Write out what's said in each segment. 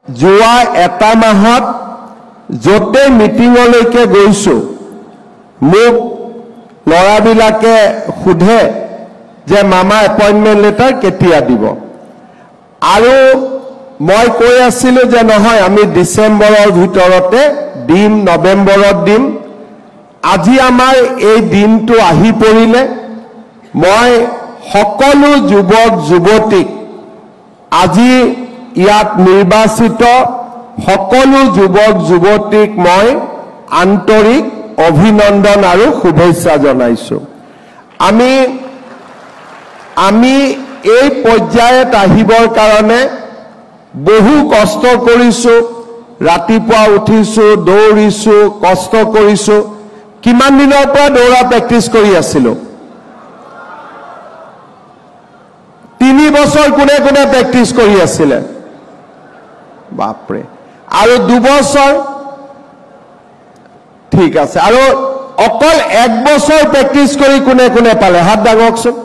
যোৱা এটা মাহত যতে মিটিংলৈকে গৈছো মোক লৰাবিলাকে সুধে যে মামা এপইন্টমেন্ট লেটাৰ কেতিয়া দিব আৰু মই কৈ আছিলো যে নহয় আমি ডিসেম্বৰৰ ভিতৰতে দিম নৱেম্বৰত দিম আজি আমাৰ এই দিনটো আহি পৰিলে মই সকলো যুৱক যুৱতীক আজি ইয়াত নিৰ্বাচিত সকলো যুৱক যুৱতীক মই আন্তৰিক অভিনন্দন আৰু শুভেচ্ছা জনাইছো আমি এই পৰ্যায়ত আহিবৰ কাৰণে বহু কষ্ট কৰিছো ৰাতিপুৱা উঠিছো দৌৰিছো কষ্ট কৰিছো কিমান দিনৰ পৰা দৌৰা প্ৰেক্টিছ কৰি আছিলো 3 বছৰ কোনে কোনে প্ৰেক্টিছ কৰি আছিল বাপৰে আৰু 2 বছৰ ঠিক আছে আৰু অকল 1 বছৰ প্ৰেক্টিছ কৰি কোনে কোনে পালে হাত দাঙকচোন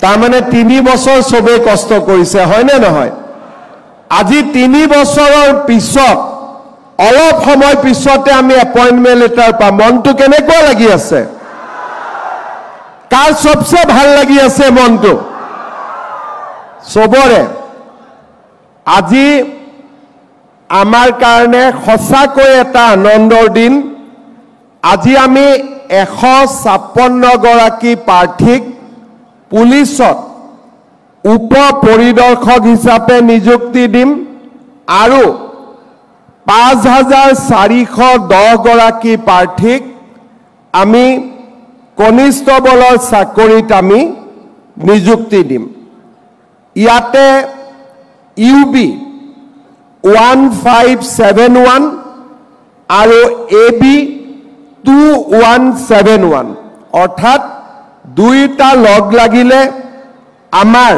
তাৰ মানে 3 বছৰ সবে কষ্ট কৰিছে হয় নে নহয় আজি 3 বছৰৰ পিছত অলপ সময় পিছতে আমি এপইন্টমেন্ট লেটাৰ পাম মনটো কেনেকুৱা লাগি আছে কাৰ সবচে ভাল লাগি আছে মনটো সবৰে আজি আমাৰ কাৰণে সঁচাকৈ এটা আনন্দৰ দিন আজি আমি 156 গৰাকী প্ৰাৰ্থীক পুলিচত উপ পৰিদৰ্শক হিচাপে নিযুক্তি দিম আৰু 5410 গৰাকী প্ৰাৰ্থীক আমি কনিষ্টবলৰ চাকৰিত আমি নিযুক্তি দিম ইয়াতে ইউবি 1571 আৰু এবি 2171 অৰ্থাৎ দুইটা লগ লাগিলে আমাৰ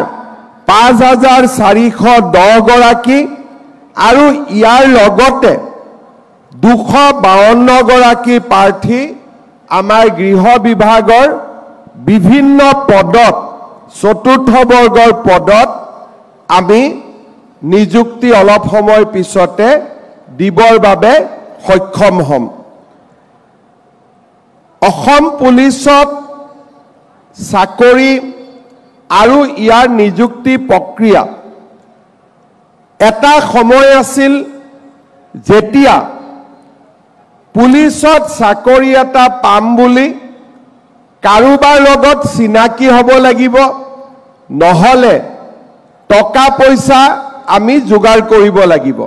5410 গৰাকী আৰু ইয়াৰ লগতে 252 গৰাকী প্ৰাৰ্থী আমাৰ গৃহ বিভাগৰ বিভিন্ন পদত চতুৰ্থ বৰ্গৰ পদত আমি নিযুক্তি অলপ সময় পিছতে দিবৰ বাবে সক্ষম হম অসম পুলিচত চাকৰি আৰু ইয়াৰ নিযুক্তি প্ৰক্ৰিয়া এটা সময় আছিল যেতিয়া পুলিচত চাকৰি এটা পাম বুলি কাৰোবাৰ লগত চিনাকি হ'ব লাগিব নহলে টকা পইচা আমি যোগাৰ কৰিব লাগিব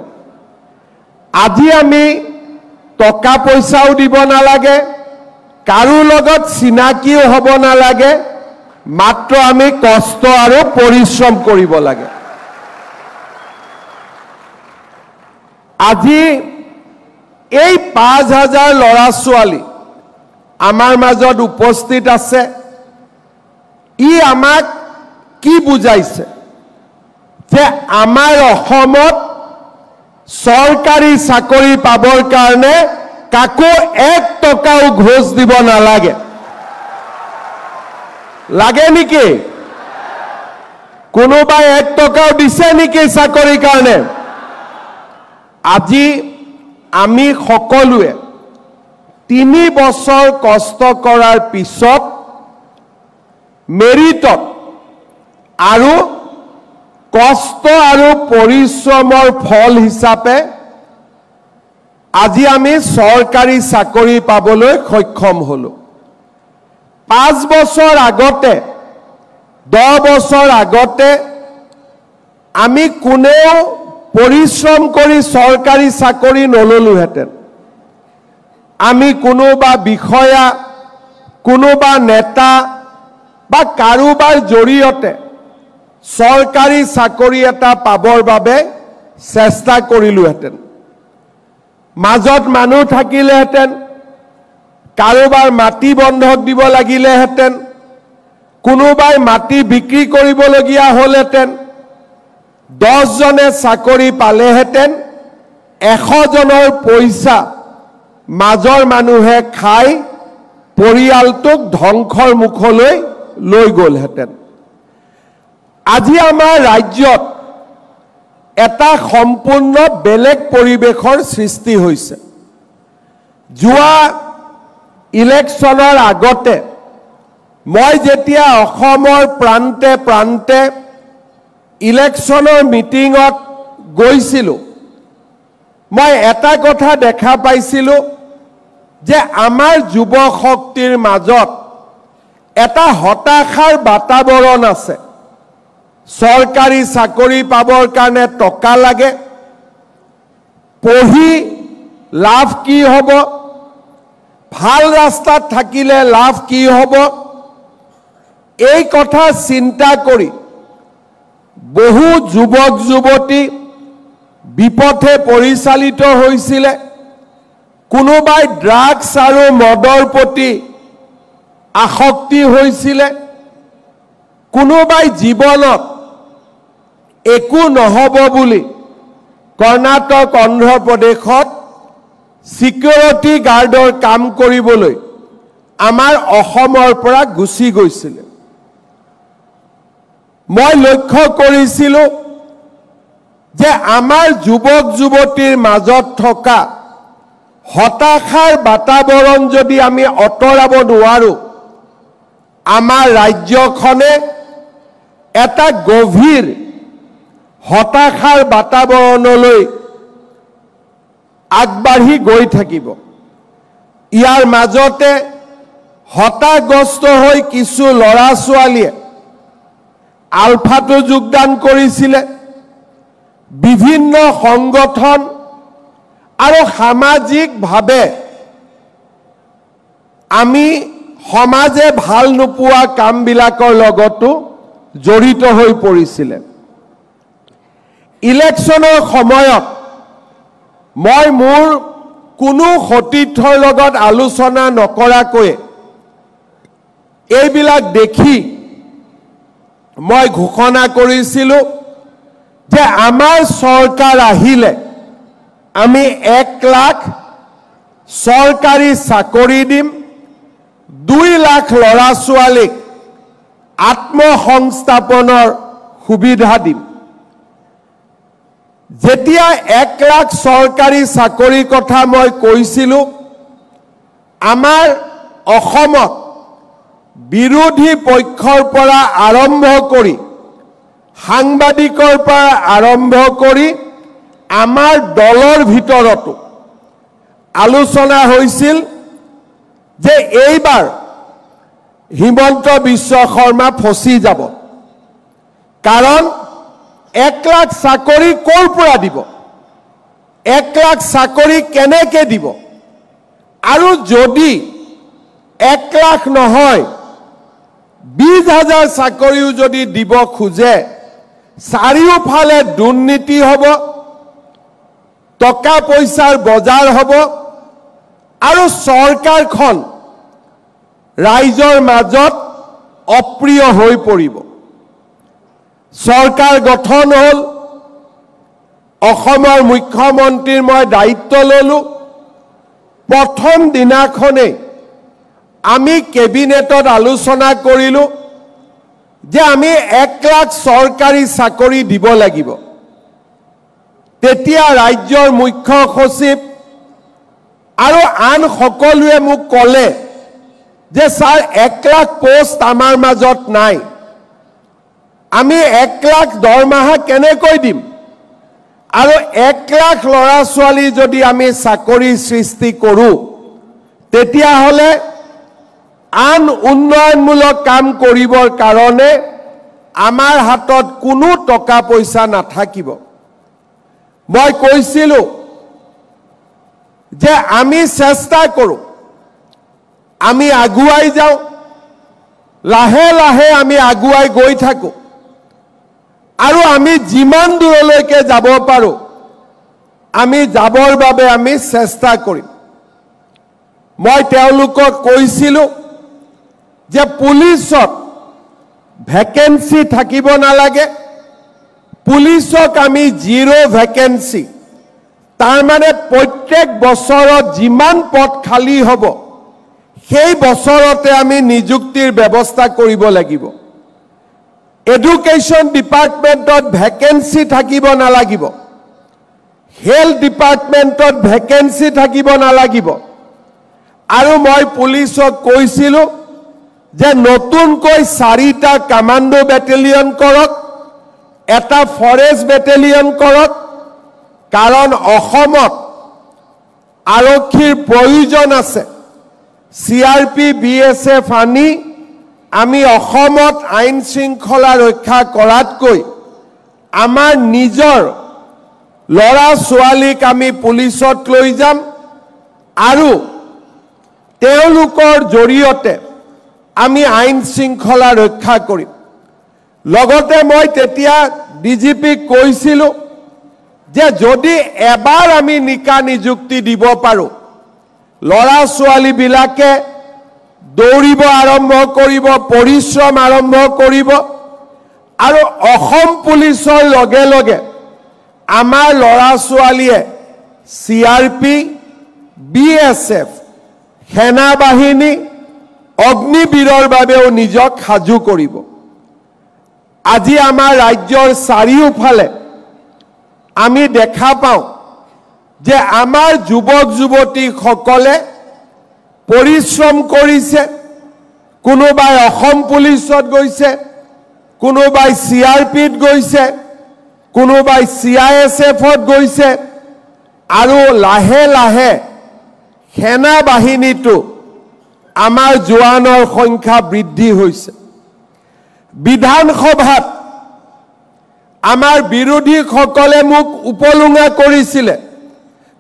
আজি আমি টকা পইচাও দিব নালাগে কাৰো লগত চিনাকিও হ'ব নালাগে মাত্ৰ আমি কষ্ট আৰু পৰিশ্ৰম কৰিব লাগে আজি এই 5000 লৰা ছোৱালী আমাৰ মাজত উপস্থিত আছে ই আমাক কি বুজাইছে যে আমাৰ অসমত চৰকাৰী চাকৰি পাবৰ কাৰণে কাকো 1 টকাও ঘোষ দিব নালাগে লাগে নেকি কোনোবাই 1 টকাও দিছে নেকি চাকৰিৰ কাৰণে আজি আমি সকলোৱে 3 বছৰ কষ্ট কৰাৰ পিছত মেৰিটত আৰু কষ্ট আৰু পৰিশ্ৰমৰ ফল হিচাপে আজি আমি চৰকাৰী চাকৰি পাবলৈ সক্ষম হলো 5 বছৰ আগতে 10 বছৰ আগতে আমি কোনেও পৰিশ্ৰম কৰি চৰকাৰী চাকৰি নললোহেঁতেন আমি কোনোবা বিষয়া কোনোবা নেতা বা কাৰোবাৰ জৰিয়তে চৰকাৰী চাকৰি এটা পাবৰ বাবে চেষ্টা কৰিলোহেঁতেন মাজত মানুহ থাকিলেহেঁতেন কাৰোবাৰ মাটি বন্ধক দিব লাগিলেহেঁতেন কোনোবাই মাটি বিক্ৰী কৰিবলগীয়া হ'লহেঁতেন 10 জনে চাকৰি পালেহেঁতেন 100 জনৰ পইচা মাজৰ মানুহে খাই পৰিয়ালটোক ধ্বংসৰ মুখলৈ লৈ গ'লহেঁতেন আজি আমাৰ ৰাজ্যত এটা সম্পূৰ্ণ বেলেগ পৰিৱেশৰ সৃষ্টি হৈছে। যোৱা ইলেকশ্যনৰ আগতে মই যেতিয়া অসমৰ প্ৰান্তে প্ৰান্তে ইলেকশ্যনৰ মিটিঙত গৈছিলোঁ, মই এটা কথা দেখা পাইছিলোঁ যে আমাৰ যুৱ শক্তিৰ মাজত এটা হতাশাৰ বাতাবৰণ আছে। চৰকাৰী চাকৰি পাবৰ কাৰণে টকা লাগে, পঢ়ি লাভ কি হ'ব, ভাল ৰাস্তাত থাকিলে লাভ কি হ'ব, এই কথা চিন্তা কৰি বহু যুৱক যুৱতী বিপথে পৰিচালিত হৈছিলে। কোনোবাই ড্ৰাগছ আৰু মদৰ প্ৰতি আসক্তি হৈছিলে, কোনোবাই জীৱনত একো নহ'ব বুলি কৰ্ণাটক অন্ধ্ৰ প্ৰদেশত সিকিউৰিটি গাৰ্ডৰ কাম কৰিবলৈ আমাৰ অসমৰ পৰা গুচি গৈছিলে। মই লক্ষ্য কৰিছিলোঁ যে আমাৰ যুৱক যুৱতীৰ মাজত থকা হতাশাৰ বাতাবৰণ যদি আমি আঁতৰাব নোৱাৰোঁ, আমাৰ ৰাজ্যখনে এটা গভীৰ হতাশাৰ বাতাবৰণলৈ আগবাঢ়ি গৈ থাকিব। ইয়াৰ মাজতে হতাশগ্ৰস্ত হৈ কিছু ল'ৰা ছোৱালীয়ে আলফাটো যোগদান কৰিছিলে। বিভিন্ন সংগঠন আৰু সামাজিকভাৱে আমি সমাজে ভাল নোপোৱা কামবিলাকৰ লগতো জড়িত হৈ পৰিছিলে। ইলেকশ্যনৰ সময়ত মই মোৰ কোনো সতীৰ্থৰ লগত আলোচনা নকৰাকৈ এইবিলাক দেখি মই ঘোষণা কৰিছিলোঁ যে আমাৰ চৰকাৰ আহিলে আমি 1 লাখ চৰকাৰী চাকৰি দিম, 2 লাখ ল'ৰা ছোৱালীক আত্মসংস্থাপনৰ সুবিধা দিম। যেতিয়া 1 লাখ চৰকাৰী চাকৰিৰ কথা মই কৈছিলোঁ, আমাৰ অসমত বিৰোধী পক্ষৰ পৰা আৰম্ভ কৰি সাংবাদিকৰ পৰা আৰম্ভ কৰি আমাৰ দলৰ ভিতৰতো আলোচনা হৈছিল যে এইবাৰ হিমন্ত বিশ্ব শৰ্মা ফচি যাব। কাৰণ 1 লাখ চাকৰি ক'ৰ পৰা দিব, 1 লাখ চাকৰি কেনেকৈ দিব, আৰু যদি 1 লাখ নহয় 20,000 চাকৰিও যদি দিব খোজে, চাৰিওফালে দুৰ্নীতি হ'ব, টকা পইচাৰ বজাৰ হ'ব, আৰু চৰকাৰখন ৰাইজৰ মাজত অপ্ৰিয় হৈ পৰিব। চৰকাৰ গঠন হ'ল, অসমৰ মুখ্যমন্ত্ৰীৰ মই দায়িত্ব ল'লোঁ। প্ৰথম দিনাখনেই আমি কেবিনেটত আলোচনা কৰিলোঁ যে আমি 1 লাখ চৰকাৰী চাকৰি দিব লাগিব। তেতিয়া ৰাজ্যৰ মুখ্য সচিব আৰু আন সকলোৱে মোক ক'লে যে ছাৰ 1 লাখ পোষ্ট আমাৰ মাজত নাই, আমি 1 লাখ দৰমহা কেনেকৈ দিম, আৰু 1 লাখ ল'ৰা ছোৱালী যদি আমি চাকৰি সৃষ্টি কৰোঁ তেতিয়াহ'লে আন উন্নয়নমূলক কাম কৰিবৰ কাৰণে আমাৰ হাতত কোনো টকা পইচা নাথাকিব। মই কৈছিলোঁ যে আমি চেষ্টা কৰোঁ, আমি আগুৱাই যাওঁ, লাহে লাহে আমি আগুৱাই গৈ থাকোঁ, আৰু আমি যিমান দূৰলৈকে যাব পাৰোঁ আমি যাবৰ বাবে আমি চেষ্টা কৰিম। মই তেওঁলোকক কৈছিলোঁ যে পুলিচত ভেকেন্সি থাকিব নালাগে, পুলিচক আমি 0 ভেকেন্সি, তাৰ মানে প্ৰত্যেক বছৰত যিমান পদ খালী হ'ব সেই বছৰতে আমি নিযুক্তিৰ ব্যৱস্থা কৰিব লাগিব। এডুকেশ্যন ডিপাৰ্টমেণ্টত ভেকেন্সি থাকিব নালাগিব, হেল্থ ডিপাৰ্টমেণ্টত ভেকেন্সি থাকিব নালাগিব। আৰু মই পুলিচক কৈছিলোঁ যে নতুনকৈ 4টা কমাণ্ডো বেটেলিয়ন কৰক, এটা ফৰেষ্ট বেটেলিয়ন কৰক, কাৰণ অসমত আৰক্ষীৰ প্ৰয়োজন আছে। CRP BSF আনি আমি অসমত আইন শৃংখলা ৰক্ষা কৰাতকৈ আমাৰ নিজৰ ল'ৰা ছোৱালীক আমি পুলিচত লৈ যাম আৰু তেওঁলোকৰ জৰিয়তে আমি আইন শৃংখলা ৰক্ষা কৰিম। লগতে মই তেতিয়া DGPক কৈছিলোঁ যে যদি এবাৰ আমি নিকা নিযুক্তি দিব পাৰোঁ, ল'ৰা ছোৱালীবিলাকে দৌৰিব আৰম্ভ কৰিব, পৰিশ্ৰম আৰম্ভ কৰিব আৰু অসম পুলিচৰ লগে লগে আমাৰ ল'ৰা ছোৱালীয়ে CRP BSF সেনা বাহিনী অগ্নিবীৰৰ বাবেও নিজক সাজু কৰিব। আজি আমাৰ ৰাজ্যৰ চাৰিওফালে আমি দেখা পাওঁ যে আমাৰ যুৱক যুৱতীসকলে পৰিশ্ৰম কৰিছে, কোনোবাই অসম পুলিচত গৈছে, কোনোবাই CRPত গৈছে, কোনোবাই CISFত গৈছে আৰু লাহে লাহে সেনা বাহিনীটো আমাৰ জোৱানৰ সংখ্যা বৃদ্ধি হৈছে। বিধানসভাত আমাৰ বিৰোধীসকলে মোক উপলুঙা কৰিছিলে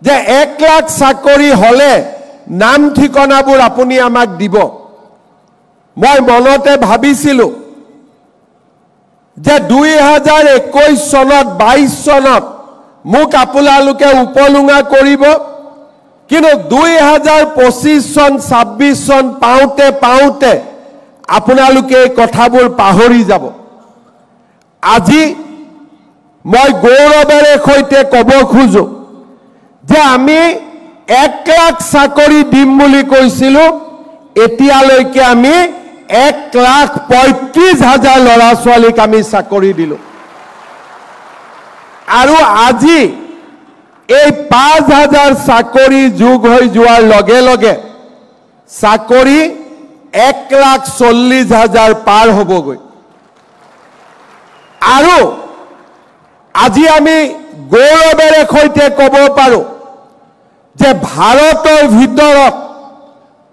যে 1 লাখ চাকৰি হ'লে নাম ঠিকনাবোৰ আপুনি আমাক দিব। মই মনতে ভাবিছিলোঁ যে 2021 চনত 22 চনত মোক আপোনালোকে উপলুঙা কৰিব, কিন্তু 2025 চন 26 চন পাওঁতে পাওঁতে আপোনালোকে এই কথাবোৰ পাহৰি যাব। আজি মই গৌৰৱেৰে সৈতে ক'ব খোজো যে আমি 1 লাখ চাকৰি দিম বুলি কৈছিলোঁ, এতিয়ালৈকে আমি 1,35,000 ল'ৰা ছোৱালীক আমি চাকৰি দিলোঁ। আৰু আজি এই 5,000 চাকৰি যোগ হৈ যোৱাৰ লগে লগে চাকৰি 1,40,000 পাৰ হ'বগৈ। আৰু আজি আমি গৌৰৱেৰে সৈতে ক'ব পাৰোঁ যে ভাৰতৰ ভিতৰত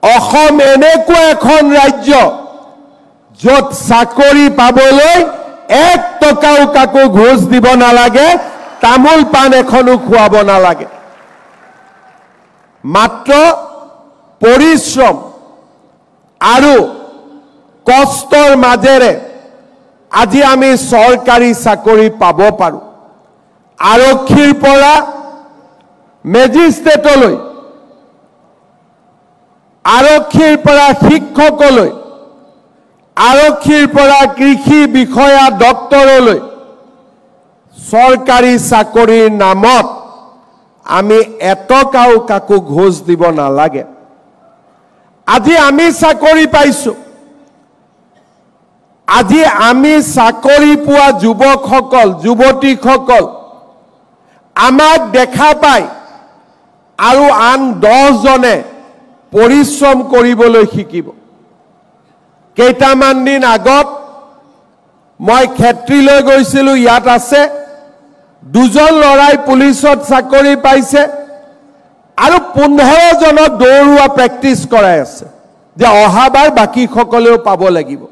অসম এনেকুৱা এখন ৰাজ্য য'ত চাকৰি পাবলৈ 1 টকাও কাকো ঘোষ দিব নালাগে, তামোল পাণ এখনো খুৱাব নালাগে। মাত্ৰ পৰিশ্ৰম আৰু কষ্টৰ মাজেৰে আজি আমি চৰকাৰী চাকৰি পাব পাৰোঁ। আৰক্ষীৰ পৰা মেজিষ্ট্ৰেটলৈ, আৰক্ষীৰ পৰা শিক্ষকলৈ, আৰক্ষীৰ পৰা কৃষি বিষয়া ডক্টৰলৈ চৰকাৰী চাকৰিৰ নামত আমি এটকাও কাকো ঘোষ দিব নালাগে। আজি আমি চাকৰি পাইছোঁ, আজি আমি চাকৰি পোৱা যুৱকসকল যুৱতীসকল আমাক দেখা পায় আৰু আন 10 জনে পৰিশ্ৰম কৰিবলৈ শিকিব। কেইটামান দিন আগত মই ক্ষেত্ৰীলৈ গৈছিলোঁ, ইয়াত আছে 2জন ল'ৰাই পুলিচত চাকৰি পাইছে আৰু 15 জনক দৌৰোৱা প্ৰেক্টিছ কৰাই আছে যে অহাবাৰ বাকীসকলেও পাব লাগিব।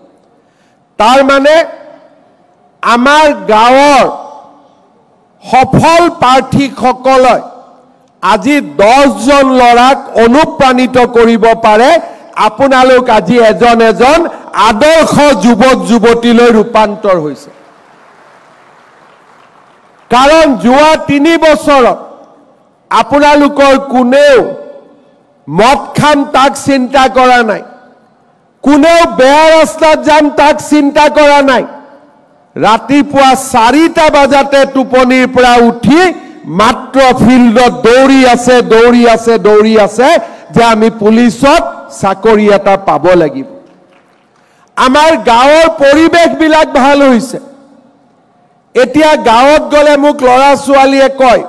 তাৰ মানে আমাৰ গাঁৱৰ সফল প্ৰাৰ্থীসকলে আজি 10 জন ল'ৰাক অনুপ্ৰাণিত কৰিব পাৰে। আপোনালোক আজি এজন এজন আদৰ্শ যুৱক যুৱতীলৈ ৰূপান্তৰ হৈছে। কাৰণ যোৱা 3 বছৰত আপোনালোকৰ কোনেও মদ খাম তাক চিন্তা কৰা নাই, কোনেও বেয়া ৰাস্তাত যাম তাক চিন্তা কৰা নাই। ৰাতিপুৱা 4টা বজাতে টোপনিৰ পৰা উঠি মাত্ৰ ফিল্ডত দৌৰি আছে দৌৰি আছে দৌৰি আছে যে আমি পুলিচত চাকৰি এটা পাব লাগিব। আমাৰ গাঁৱৰ পৰিৱেশবিলাক ভাল হৈছে। এতিয়া গাঁৱত গ'লে মোক ল'ৰা ছোৱালীয়ে কয়,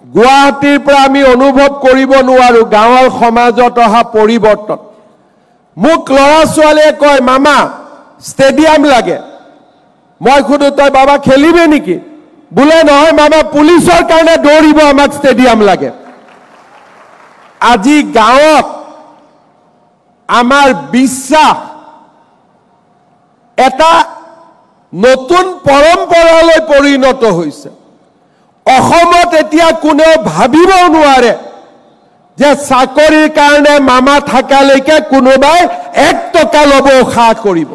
গুৱাহাটীৰ পৰা আমি অনুভৱ কৰিব নোৱাৰো গাঁৱৰ সমাজত অহা পৰিৱৰ্তন। মোক ল'ৰা ছোৱালীয়ে কয়, মামা ষ্টেডিয়াম লাগে। মই সুধো, তই বাবা খেলিবি নেকি? বোলে নহয় মামা, পুলিচৰ কাৰণে দৌৰিব আমাক ষ্টেডিয়াম লাগে। আজি গাঁৱত আমাৰ বিশ্বাস এটা নতুন পৰম্পৰালৈ পৰিণত হৈছে। অসমত এতিয়া কোনেও ভাবিব নোৱাৰে যে চাকৰিৰ কাৰণে মামা থাকালৈকে কোনোবাই 1 টকা ল'ব আশা কৰিব।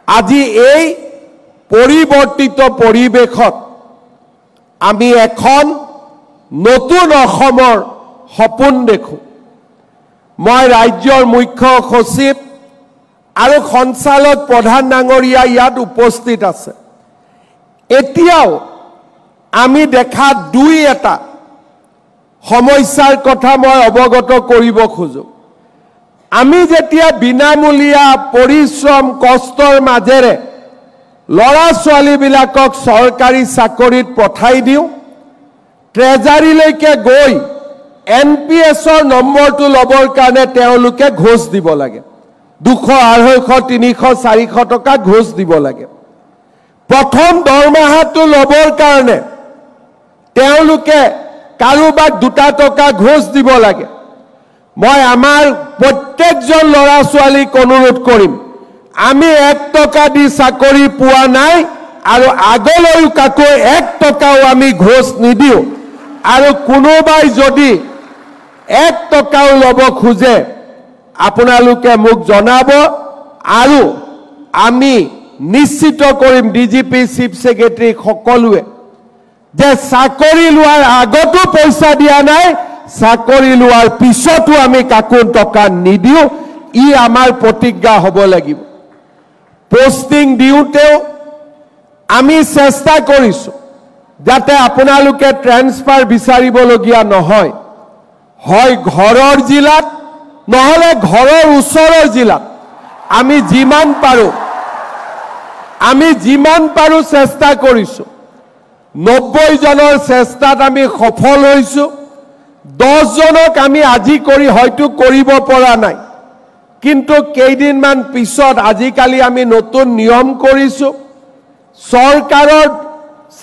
আজি এই পৰিৱৰ্তিত পৰিৱেশত আমি এখন নতুন অসমৰ সপোন দেখো। মই ৰাজ্যৰ মুখ্য সচিব আৰু সঞ্চালক প্ৰধান ডাঙৰীয়া ইয়াত উপস্থিত আছে। এতিয়াও আমি দেখা 2-এটা সমস্যাৰ কথা মই অৱগত কৰিব খোজো। আমি যেতিয়া বিনামূলীয়া পৰিশ্ৰম কষ্টৰ মাজেৰে ল'ৰা ছোৱালীবিলাকক চৰকাৰী চাকৰিত পঠাই দিওঁ, ট্ৰেজাৰীলৈকে গৈ NPSৰ নম্বৰটো ল'বৰ কাৰণে তেওঁলোকে ঘোষ দিব লাগে। 200, 250, 300, 400 টকা ঘোষ দিব লাগে। প্ৰথম দৰমহাটো ল'বৰ কাৰণে তেওঁলোকে কাৰোবাক 2 টকা ঘোষ দিব লাগে। মই আমাৰ প্ৰত্যেকজন ল'ৰা ছোৱালীক অনুৰোধ কৰিম, আমি 1 টকা দি চাকৰি পোৱা নাই আৰু আগলৈও কাকো 1 টকাও আমি ঘোষ নিদিওঁ। আৰু কোনোবাই যদি 1 টকাও ল'ব খোজে আপোনালোকে মোক জনাব আৰু আমি নিশ্চিত কৰিম DGP চিফ সেক্ৰেটাৰী সকলোৱে যে চাকৰি লোৱাৰ আগতো পইচা দিয়া নাই, চাকৰি লোৱাৰ পিছতো আমি কাকো টকা নিদিওঁ। ই আমাৰ প্ৰতিজ্ঞা হ'ব লাগিব। পোষ্টিং দিওঁতেও আমি চেষ্টা কৰিছো যাতে আপোনালোকে ট্ৰান্সফাৰ বিচাৰিবলগীয়া নহয়। হয় ঘৰৰ জিলাত, নহলে ঘৰৰ ওচৰৰ জিলাত আমি যিমান পাৰো চেষ্টা কৰিছো। 90 জনৰ চেষ্টাত আমি সফল হৈছো। 10 জনক আমি আজি কৰি হয়তো কৰিব পৰা নাই, কিন্তু কেইদিনমান পিছত আজিকালি আমি নতুন নিয়ম কৰিছো। চৰকাৰৰ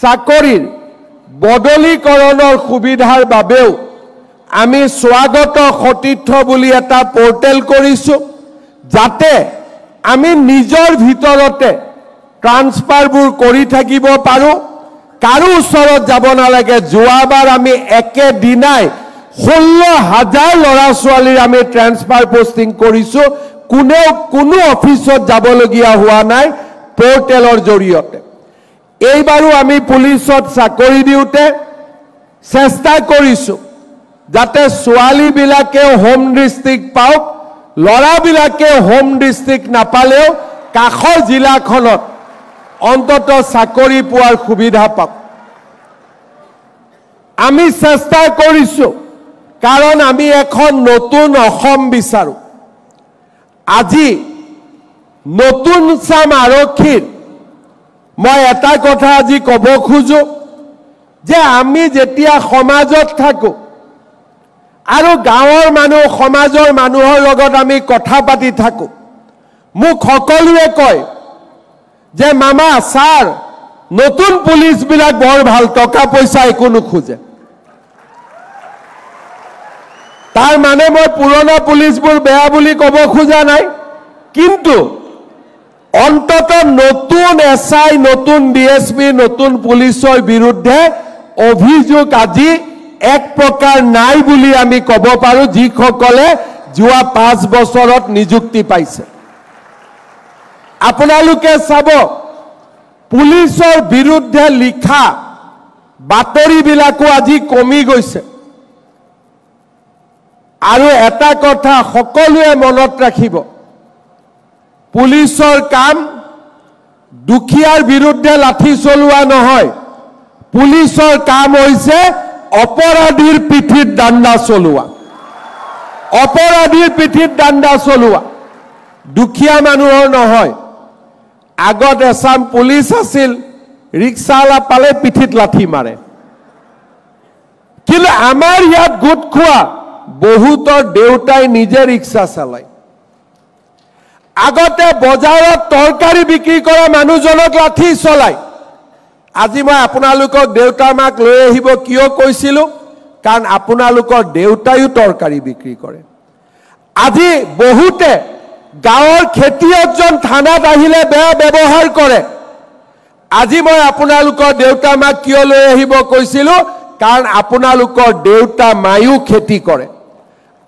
চাকৰিৰ বদলীকৰণৰ সুবিধাৰ বাবেও আমি স্বাগত সতীৰ্থ বুলি এটা পোৰ্টেল কৰিছো, যাতে আমি নিজৰ ভিতৰতে ট্ৰান্সফাৰবোৰ কৰি থাকিব পাৰো, কাৰো ওচৰত যাব নালাগে। যোৱাবাৰ আমি একেদিনাই 16,000 ল'ৰা ছোৱালীৰ আমি ট্ৰান্সফাৰ পোষ্টিং কৰিছো। কোনো অফিচত যাবলগীয়া হোৱা নাই পোৰ্টেলৰ জৰিয়তে। এইবাৰো আমি পুলিচত চাকৰি দিওঁতে চেষ্টা কৰিছো যাতে ছোৱালীবিলাকেও হোম ডিষ্ট্ৰিক্ট পাওক, ল'ৰাবিলাকে হোম ডিষ্ট্ৰিক্ট নাপালেও কাষৰ জিলাখনত অন্তত চাকৰি পোৱাৰ সুবিধা পাওক। আমি চেষ্টা কৰিছো কাৰণ আমি এখন নতুন অসম বিচাৰো। আজি নতুন চাম আৰক্ষীৰ মই এটা কথা আজি ক'ব খোজো যে আমি যেতিয়া সমাজত থাকো আৰু গাঁৱৰ মানুহ সমাজৰ মানুহৰ লগত আমি কথা পাতি থাকো, মোক সকলোৱে কয় যে মামা ছাৰ নতুন পুলিচবিলাক বৰ ভাল, টকা পইচা একো নোখোজে। তাৰ মানে মই পুৰণা পুলিচবোৰ বেয়া বুলি ক'ব খোজা নাই, কিন্তু অন্তত নতুন SI, নতুন DSP, নতুন পুলিচৰ বিৰুদ্ধে অভিযোগ আজি এক প্ৰকাৰ নাই বুলি আমি ক'ব পাৰো, যিসকলে যোৱা 5 বছৰত নিযুক্তি পাইছে। আপোনালোকে চাব, পুলিচৰ বিৰুদ্ধে লিখা বাতৰিবিলাকো আজি কমি গৈছে। আৰু এটা কথা সকলোৱে মনত ৰাখিব, পুলিচৰ কাম দুখীয়াৰ বিৰুদ্ধে লাঠি চলোৱা নহয়, পুলিচৰ কাম হৈছে অপৰাধীৰ পিঠিত দাণ্ডা চলোৱা। অপৰাধীৰ পিঠিত দাণ্ডা চলোৱা দুখীয়া মানুহৰ নহয় আগত এছাম পুলিচ আছিল ৰিক্সাৱালা পালে পিঠিত লাঠি মাৰে কিন্তু আমাৰ ইয়াত গোট খোৱা বহুতৰ দেউতাই নিজে ৰিক্সা চলায় আগতে বজাৰত তৰকাৰী বিক্ৰী কৰা মানুহজনক লাঠি চলায় আজি মই আপোনালোকক দেউতা মাক লৈ আহিব কিয় কৈছিলো কাৰণ আপোনালোকৰ দেউতায়ো তৰকাৰী বিক্ৰী কৰে আজি বহুতে গাঁৱৰ খেতিয়কজন থানাত আহিলে বেয়া ব্যৱহাৰ কৰে আজি মই আপোনালোকৰ দেউতা মাক কিয় লৈ আহিব কৈছিলো কাৰণ আপোনালোকৰ দেউতা মায়ো খেতি কৰে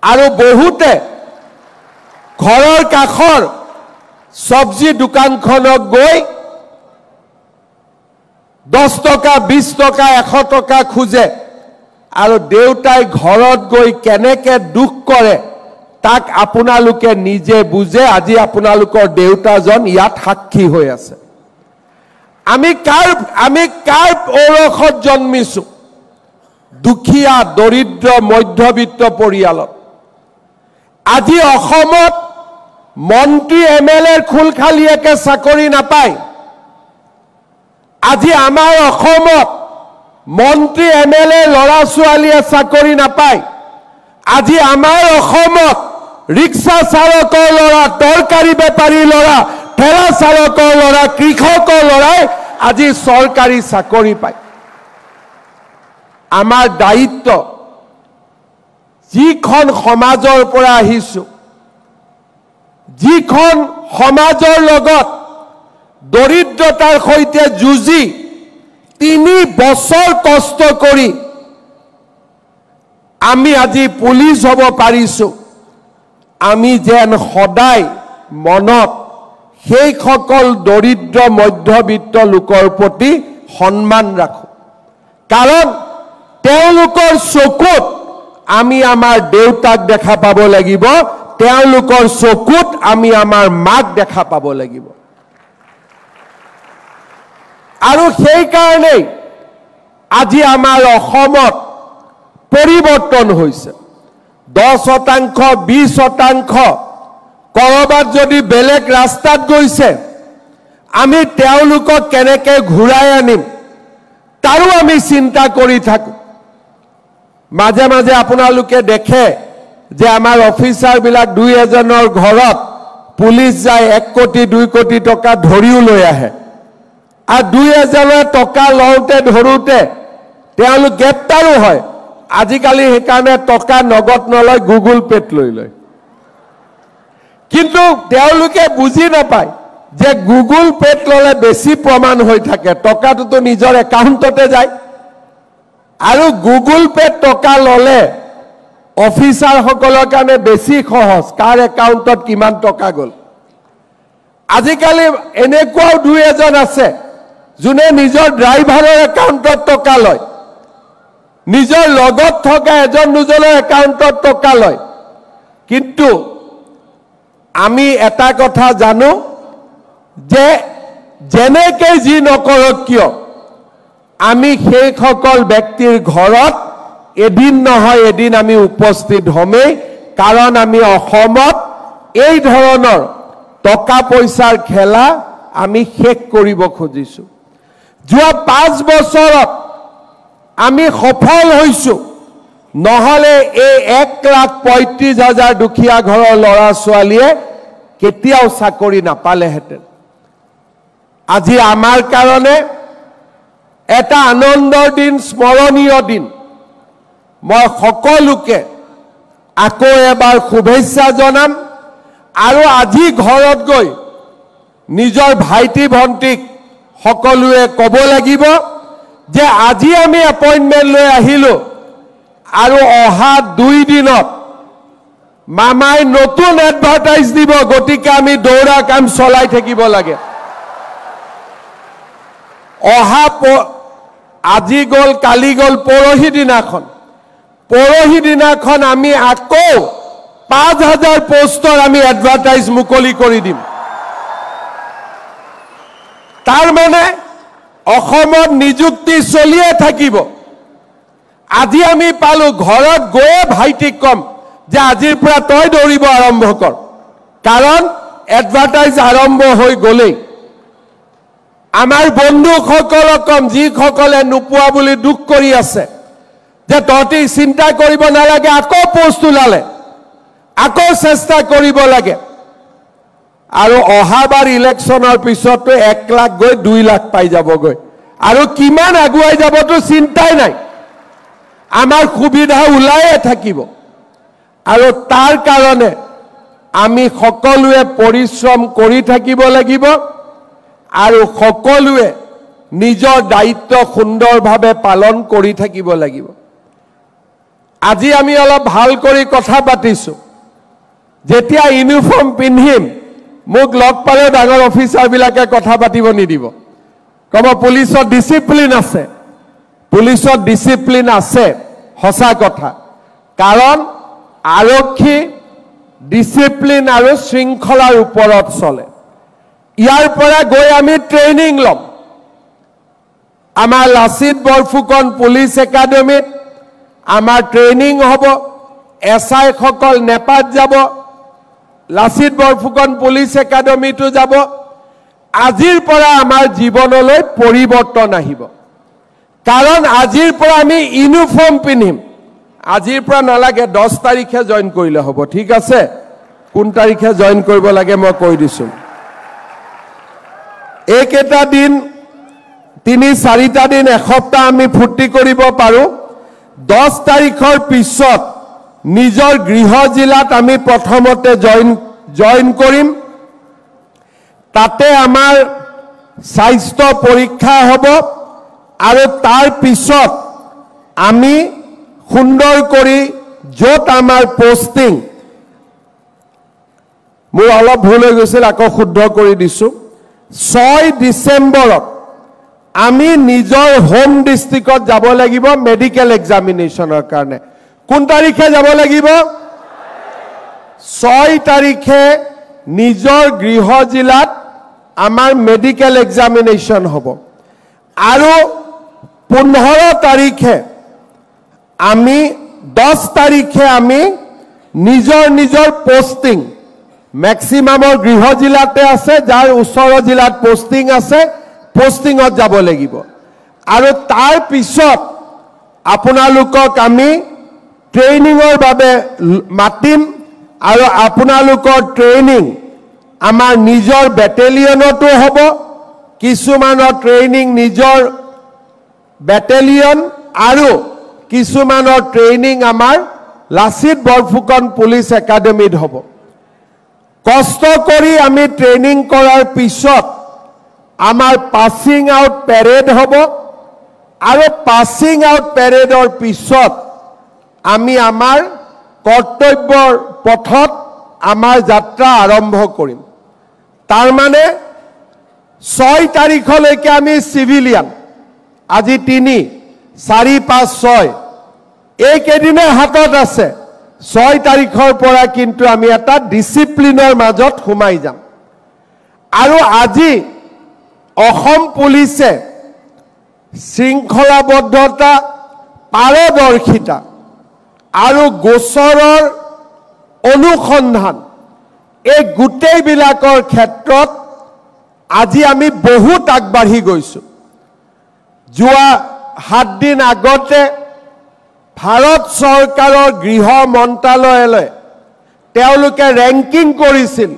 আৰু বহুতে ঘৰৰ কাষৰ সবজি দোকানখনত গৈ 10 টকা 20 টকা 100 টকা খুজে আৰু দেউতাই ঘৰত গৈ কেনেকে দুখ কৰে তাক আপোনালোকে নিজে বুজে আজি আপোনালোকৰ দেউতাজন ইয়াত সাক্ষী হৈ আছে আমি কাৰ ঔৰসত জন্মিছো দুখীয়া দৰিদ্ৰ মধ্যবিত্ত পৰিয়ালত আজি অসমত মন্ত্ৰী এমএলএৰ খুলখালিয়াকে চাকৰি নাপায় আজি আমাৰ অসমত মন্ত্ৰী এমএলএ লৰা ছোৱালীয়ে চাকৰি নাপায় আজি আমাৰ অসমত ৰিক্সা চালকৰ লৰা তৰকাৰী বেপাৰী লৰা ঠেলা চালকৰ লৰা কৃষকৰ লৰাই আজি চৰকাৰী চাকৰি পায় আমাৰ দায়িত্ব যিখন সমাজৰ পৰা আহিছো যিখন সমাজৰ লগত দৰিদ্ৰতাৰ সৈতে যুঁজি 3 বছৰ কষ্ট কৰি আমি আজি পুলিচ হ'ব পাৰিছো আমি যেন সদায় মনত সেই সকল দৰিদ্ৰ মধ্যবিত্ত লোকৰ প্ৰতি সন্মান ৰাখো কাৰণ তেওঁলোকৰ চকুত আমি আমাৰ দেউতাক দেখা পাব লাগিব তেওঁলোকৰ চকুত আমি আমাৰ মাক দেখা পাব লাগিব আৰু সেই কাৰণে আজি আমাৰ অসমত পৰিৱৰ্তন হৈছে 10% 20% কৰবাত যদি বেলেগ ৰাস্তাত গৈছে আমি তেওঁলোকক কেনেকৈ ঘূৰাই আনিম তাৰো আমি চিন্তা কৰি থাকো মাজে মাজে আপোনালোকে দেখে যে আমাৰ অফিচাৰ বিলাক দুই এজনৰ ঘৰত পুলিচ যায় 1 কোটি 2 কোটি টকা ধৰিও লৈ আহে আৰু দুই এজনে টকা লওঁতে ধৰোতে তেওঁলোক গ্ৰেপ্তাৰো হয় আজিকালি সেইকাৰণে টকা নগদ নলয় গুগল পেত লৈ লয় কিন্তু তেওঁলোকে বুজি নাপায় যে গুগল পেত ললে বেছি প্ৰমাণ হৈ থাকে টকাটো নিজৰ একাউণ্টতে যায় আৰু গুগল পেত টকা ললে অফিচাৰ সকলৰ কাৰণে বেছি সহজ কাৰ একাউণ্টত কিমান টকা গল আজিকালি এনেকুৱাও দুই এজন আছে যোনে নিজৰ ড্ৰাইভাৰৰ একাউণ্টত টকা লয় নিজৰ লগত থকা এজন দুজনৰ একাউণ্টত টকা লয় কিন্তু আমি এটা কথা জানো যে যেনেকৈ যি নকৰক কিয় আমি সেই সকল ব্যক্তিৰ ঘৰত এদিন নহয় এদিন আমি উপস্থিত হমেই কাৰণ আমি অসমত এই ধৰণৰ টকা পইচাৰ খেলা আমি শেষ কৰিব খুজিছো যোৱা 5 বছৰত আমি সফল হৈছো নহলে এই 1,35,000 দুখীয়া ঘৰৰ লৰা ছোৱালীয়ে কেতিয়াও চাকৰি নাপালেহেঁতেন আজি আমাৰ কাৰণে এটা আনন্দৰ দিন স্মৰণীয় দিন মই সকলোকে আকৌ এবাৰ শুভেচ্ছা জনাম আৰু আজি ঘৰত গৈ নিজৰ ভাইটি ভণ্টিক সকলোৱে ক'ব লাগিব যে আজি আমি এপইণ্টমেণ্ট লৈ আহিলো আৰু অহা 2 দিনত মামাই নতুন এডভাৰটাইজ দিব গতিকে আমি দৌৰা কাম চলাই থাকিব লাগে অহা আজি গল কালি গল পৰহি দিনাখন আমি আকৌ 5,000 পোষ্টৰ আমি এডভাৰটাইজ মুকলি কৰি দিম তাৰ মানে অসমত নিযুক্তি চলিয়ে থাকিব আজি আমি পালো ঘৰত গৈ ভাইটিক কম যে আজিৰ পৰা তই দৌৰিব আৰম্ভ কৰ, কাৰণ এডভাৰটাইজ আৰম্ভ হৈ গ'লেই। আমাৰ বন্ধুসকলক কম, যিসকলে নোপোৱা বুলি দুখ কৰি আছে, যে তহঁতি চিন্তা কৰিব নালাগে, আকৌ পোষ্ট ওলালে আকৌ চেষ্টা কৰিব লাগে। আৰু অহাবাৰ ইলেকশ্যনৰ পিছতো 1 লাখ গৈ 2 লাখ পাই যাবগৈ, আৰু কিমান আগুৱাই যাবতো চিন্তাই নাই। আমাৰ সুবিধা ওলাইয়ে থাকিব। আৰু তাৰ কাৰণে আমি সকলোৱে পৰিশ্ৰম কৰি থাকিব লাগিব, আৰু সকলোৱে নিজৰ দায়িত্ব সুন্দৰভাৱে পালন কৰি থাকিব লাগিব। আজি আমি অলপ ভাল কৰি কথা পাতিছোঁ। যেতিয়া ইউনিফৰ্ম পিন্ধিম, মোক লগ পালে ডাঙৰ অফিচাৰবিলাকে কথা পাতিব নিদিব, ক'ব পুলিচত ডিচিপ্লিন আছে। পুলিচত ডিচিপ্লিন আছে, সঁচা কথা, কাৰণ আৰক্ষী ডিচিপ্লিন আৰু শৃংখলাৰ ওপৰত চলে। ইয়াৰ পৰা গৈ আমি ট্ৰেইনিং ল'ম। আমাৰ লাচিত বৰফুকন পুলিচ একাডেমীত আমাৰ ট্ৰেইনিং হ'ব। SI সকল নেপাত যাব, লাচিত বৰফুকন পুলিচ একাডেমীটো যাব। আজিৰ পৰা আমাৰ জীৱনলৈ পৰিৱৰ্তন আহিব, কাৰণ আজিৰ পৰা আমি ইউনিফৰ্ম পিন্ধিম। আজিৰ পৰা নালাগে, 10 তাৰিখে জইন কৰিলে হ'ব, ঠিক আছে? কোন তাৰিখে জইন কৰিব লাগে মই কৈ দিছোঁ। এইকেইটা দিন, 3-4টা দিন, এসপ্তাহ আমি ফূৰ্তি কৰিব পাৰোঁ। 10 তাৰিখৰ পিছত নিজৰ গৃহ জিলাত আমি প্ৰথমতে জইন কৰিম। তাতে আমাৰ স্বাস্থ্য পৰীক্ষা হ'ব, আৰু তাৰ পিছত আমি সুন্দৰ কৰি য'ত আমাৰ পোষ্টিং, মোৰ অলপ ভুল হৈ গৈছিল, আকৌ শুদ্ধ কৰি দিছোঁ। 6 ডিচেম্বৰত আমি নিজৰ হোম ডিষ্ট্ৰিক্টত যাব লাগিব মেডিকেল এক্সামিনেশ্যনৰ কাৰণে। কোন তাৰিখে যাব লাগিব? 6 তাৰিখে নিজৰ গৃহ জিলাত আমাৰ মেডিকেল এক্সামিনেশ্যন হ'ব, আৰু 15 তাৰিখে আমি 10 তাৰিখে আমি নিজৰ পোষ্টিং, মেক্সিমামৰ গৃহ জিলাতে আছে, যাৰ ওচৰৰ জিলাত পোষ্টিং আছে, পোষ্টিঙত যাব লাগিব। আৰু তাৰ পিছত আপোনালোকক আমি ট্ৰেইনিঙৰ বাবে মাতিম, আৰু আপোনালোকৰ ট্ৰেইনিং আমাৰ নিজৰ বেটেলিয়নতো হ'ব। কিছুমানৰ ট্ৰেইনিং নিজৰ বেটেলিয়ন, আৰু কিছুমানৰ ট্ৰেইনিং আমাৰ লাচিত বৰফুকন পুলিচ একাডেমীত হ'ব। কষ্ট কৰি আমি ট্ৰেইনিং কৰাৰ পিছত আমাৰ পাছিং আউট পেৰেড হ'ব, আৰু পাছিং আউট পেৰেডৰ পিছত আমি আমাৰ কৰ্তব্যৰ পথত আমাৰ যাত্ৰা আৰম্ভ কৰিম। তাৰমানে 6 তাৰিখলৈকে আমি চিভিলিয়ান, আজি 3, 4, 5, 6 এইকেইদিনে হাতত আছে। 6 তাৰিখৰ পৰা কিন্তু আমি এটা ডিচিপ্লিনৰ মাজত সোমাই যাম। আৰু আজি অসম পুলিচে শৃংখলাবদ্ধতা, পাৰদৰ্শিতা আৰু গোচৰৰ অনুসন্ধান, এই গোটেইবিলাকৰ ক্ষেত্ৰত আজি আমি বহুত আগবাঢ়ি গৈছোঁ। যোৱা 7 দিন আগতে ভাৰত চৰকাৰৰ গৃহ মন্ত্ৰালয়লৈ তেওঁলোকে ৰেংকিং কৰিছিল,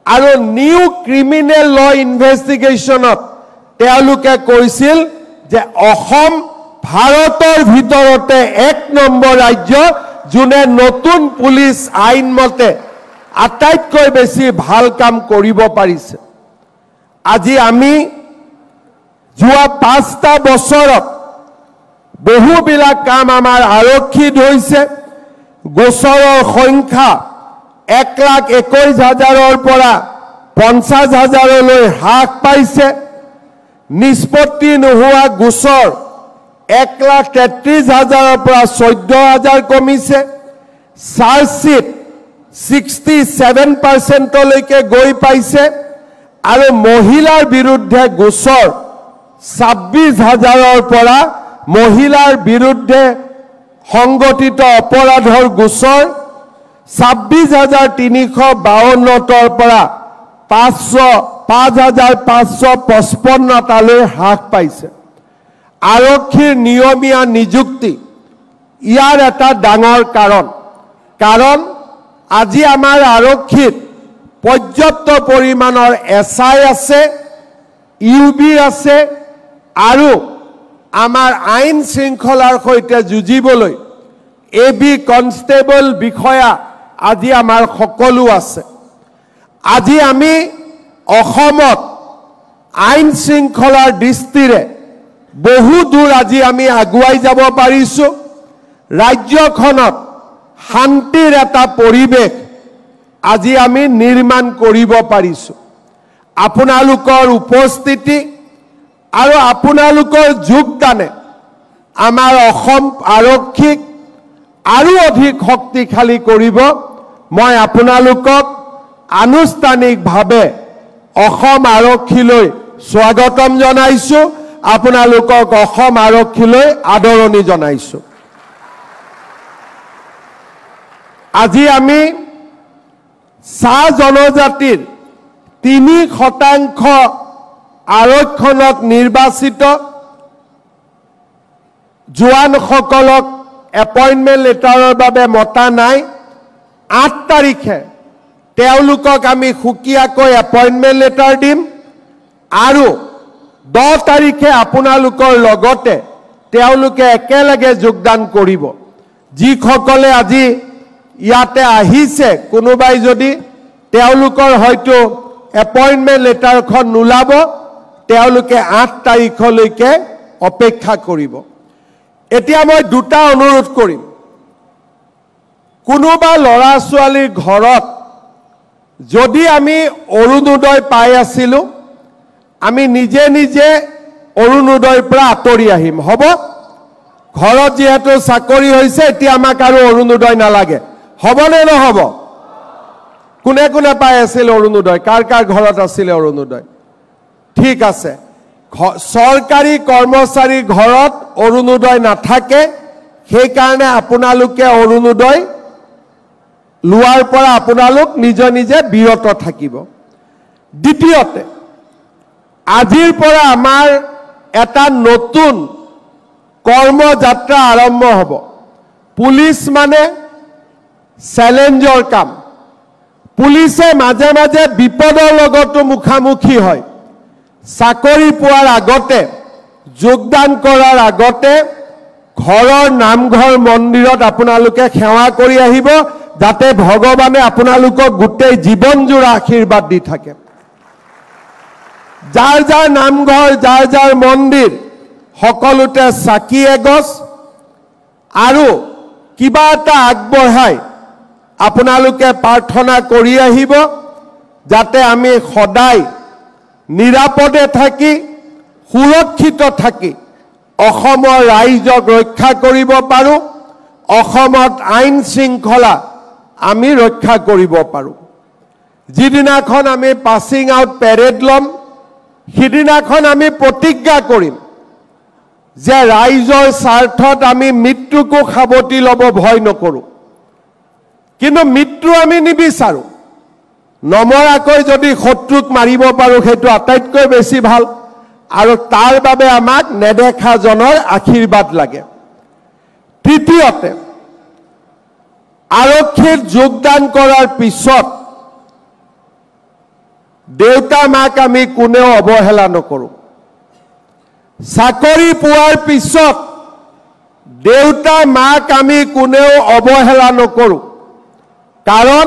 আৰু নিউ ক্ৰিমিনেল ল ইনভেষ্টিগেশ্যনত তেওঁলোকে কৈছিল যে অসম ভাৰতৰ ভিতৰতে 1 নম্বৰ ৰাজ্য, যোনে নতুন পুলিচ আইন মতে আটাইতকৈ বেছি ভাল কাম কৰিব পাৰিছে। আজি আমি যোৱা 5টা বছৰত বহুবিলাক কাম আমাৰ আৰক্ষীত হৈছে। গোচৰৰ সংখ্যা 1,21,000-ৰ পৰা 50,000-লৈ হ্ৰাস পাইছে। নিষ্পত্তি নোহোৱা গোচৰ 1,33,000-ৰ পৰা 14,000 কমিছে। চাৰ্জশ্বিট 67%লৈকে গৈ পাইছে, আৰু মহিলাৰ বিৰুদ্ধে গোচৰ 26,000-ৰ পৰা মহিলাৰ বিৰুদ্ধে সংগঠিত অপৰাধৰ গোচৰ 26,352 পৰা 5,555 টালৈ হ্ৰাস পাইছে। আৰক্ষীৰ নিয়মীয়া নিযুক্তি ইয়াৰ এটা ডাঙৰ কাৰণ আজি আমাৰ আৰক্ষীত পৰ্যাপ্ত পৰিমাণৰ SI আছে, UB আছে আৰু আমাৰ আইন শৃংখলাৰ সৈতে যুঁজিবলৈ AB কনষ্টেবল বিষয়া আজি আমাৰ সকলো আছে। আজি আমি অসমত আইন শৃংখলাৰ দৃষ্টিৰে বহু দূৰ আজি আমি আগুৱাই যাব পাৰিছোঁ। ৰাজ্যখনত শান্তিৰ এটা পৰিৱেশ আজি আমি নিৰ্মাণ কৰিব পাৰিছোঁ। আপোনালোকৰ উপস্থিতি আৰু আপোনালোকৰ যোগদানে আমাৰ অসম আৰক্ষীক আৰু অধিক শক্তিশালী কৰিব। মই আপোনালোকক আনুষ্ঠানিকভাৱে অসম আৰক্ষীলৈ স্বাগতম জনাইছোঁ, আপোনালোকক অসম আৰক্ষীলৈ আদৰণি জনাইছোঁ। আজি আমি চাহ জনজাতিৰ 3% আৰক্ষণত নিৰ্বাচিত জোৱানসকলক এপইণ্টমেণ্ট লেটাৰৰ বাবে মতা নাই। 8 তাৰিখে তেওঁলোকক আমি সুকীয়াকৈ এপইণ্টমেণ্ট লেটাৰ দিম আৰু 10 তাৰিখে আপোনালোকৰ লগতে তেওঁলোকে একেলগে যোগদান কৰিব। যিসকলে আজি ইয়াতে আহিছে, কোনোবাই যদি তেওঁলোকৰ হয়তো এপইণ্টমেণ্ট লেটাৰখন নোলাব, তেওঁলোকে 8 তাৰিখলৈকে অপেক্ষা কৰিব। এতিয়া মই দুটা অনুৰোধ কৰিম। কোনোবা ল'ৰা ছোৱালীৰ ঘৰত যদি আমি অৰুণোদয় পাই আছিলোঁ, আমি নিজে নিজে অৰুণোদয়ৰ পৰা আঁতৰি আহিম, হ'ব? ঘৰত যিহেতু চাকৰি হৈছে, এতিয়া আমাক আৰু অৰুণোদয় নালাগে, হ'বনে নহ'ব? কোনে কোনে পাই আছিল অৰুণোদয়? কাৰ কাৰ ঘৰত আছিলে অৰুণোদয়? ঠিক আছে। চৰকাৰী কৰ্মচাৰীৰ ঘৰত অৰুণোদয় নাথাকে, সেইকাৰণে আপোনালোকে অৰুণোদয় লোৱাৰ পৰা আপোনালোক নিজে নিজে বিৰত থাকিব। দ্বিতীয়তে, আজিৰ পৰা আমাৰ এটা নতুন কৰ্মযাত্ৰা আৰম্ভ হ'ব। পুলিচ মানে চেলেঞ্জৰ কাম। পুলিচে মাজে মাজে বিপদৰ লগতো মুখামুখি হয়। চাকৰি পোৱাৰ আগতে, যোগদান কৰাৰ আগতে ঘৰৰ নামঘৰ মন্দিৰত আপোনালোকে সেৱা কৰি আহিব, যাতে ভগৱানে আপোনালোকক গোটেই জীৱনজোৰা আশীৰ্বাদ দি থাকে। যাৰ যাৰ নামঘৰ, যাৰ যাৰ মন্দিৰ, সকলোতে চাকি এগছ আৰু কিবা এটা আগবঢ়াই আপোনালোকে প্ৰাৰ্থনা কৰি আহিব, যাতে আমি সদায় নিৰাপদে থাকি, সুৰক্ষিত থাকি অসমৰ ৰাইজক ৰক্ষা কৰিব পাৰোঁ, অসমত আইন শৃংখলা আমি ৰক্ষা কৰিব পাৰোঁ। যিদিনাখন আমি পাছিং আউট পেৰেড ল'ম, সিদিনাখন আমি প্ৰতিজ্ঞা কৰিম যে ৰাইজৰ স্বাৰ্থত আমি মৃত্যুকো সাৱটি ল'ব ভয় নকৰোঁ। কিন্তু মৃত্যু আমি নিবিচাৰোঁ। নমৰাকৈ যদি শত্ৰুক মাৰিব পাৰোঁ, সেইটো আটাইতকৈ বেছি ভাল, আৰু তাৰ বাবে আমাক নেদেখাজনৰ আশীৰ্বাদ লাগে। তৃতীয়তে, আৰক্ষীত যোগদান কৰাৰ পিছত দেউতা মাক আমি কোনেও অৱহেলা নকৰোঁ। চাকৰি পোৱাৰ পিছত দেউতা মাক আমি কোনেও অৱহেলা নকৰোঁ। কাৰণ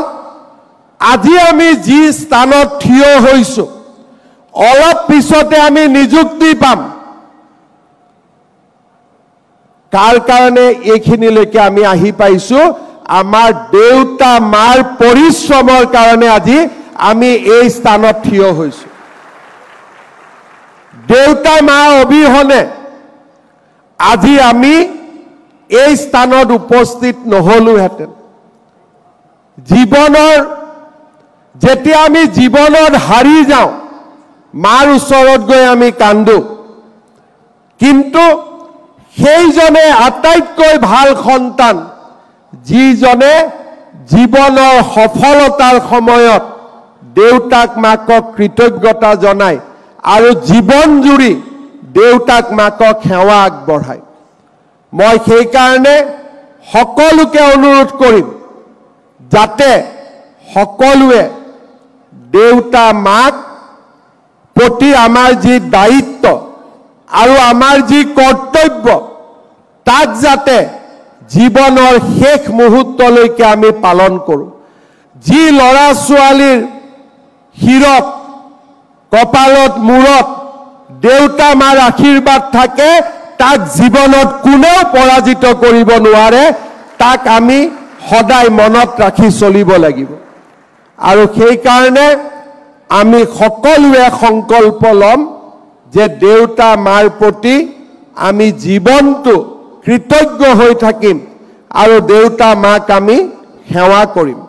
আজি আমি যি স্থানত থিয় হৈছোঁ, অলপ পিছতে আমি নিযুক্তি পাম। কাৰ কাৰণে এইখিনিলৈকে আমি আহি পাইছোঁ? আমাৰ দেউতা মাৰ পৰিশ্ৰমৰ কাৰণে আজি আমি এই স্থানত থিয় হৈছোঁ। দেউতা মা অবিহনে আজি আমি এই স্থানত উপস্থিত নহ'লোহেঁতেন। জীৱনৰ যেতিয়া আমি জীৱনত হাৰি যাওঁ, মাৰ ওচৰত গৈ আমি কান্দো, কিন্তু সেইজনে আটাইতকৈ ভাল সন্তান, যিজনে জীৱনৰ সফলতাৰ সময়ত দেউতাক মাকক কৃতজ্ঞতা জনায় আৰু জীৱন জুৰি দেউতাক মাকক সেৱা আগবঢ়ায়। মই সেই কাৰণে সকলোকে অনুৰোধ কৰিম যাতে সকলোৱে দেউতা মাক প্ৰতি আমাৰ যি দায়িত্ব আৰু আমাৰ যি কৰ্তব্য তাক যাতে জীৱনৰ শেষ মুহূৰ্তলৈকে আমি পালন কৰোঁ। যি ল'ৰা ছোৱালীৰ শিৰত কপালত মূৰত দেউতা মাৰ আশীৰ্বাদ থাকে তাক জীৱনত কোনেও পৰাজিত কৰিব নোৱাৰে। তাক আমি সদায় মনত ৰাখি চলিব লাগিব আৰু সেইকাৰণে আমি সকলোৱে সংকল্প ল'ম যে দেউতা মাৰ প্ৰতি আমি জীৱনটো কৃতজ্ঞ হৈ থাকিম আৰু দেউতা মাক আমি সেৱা কৰিম।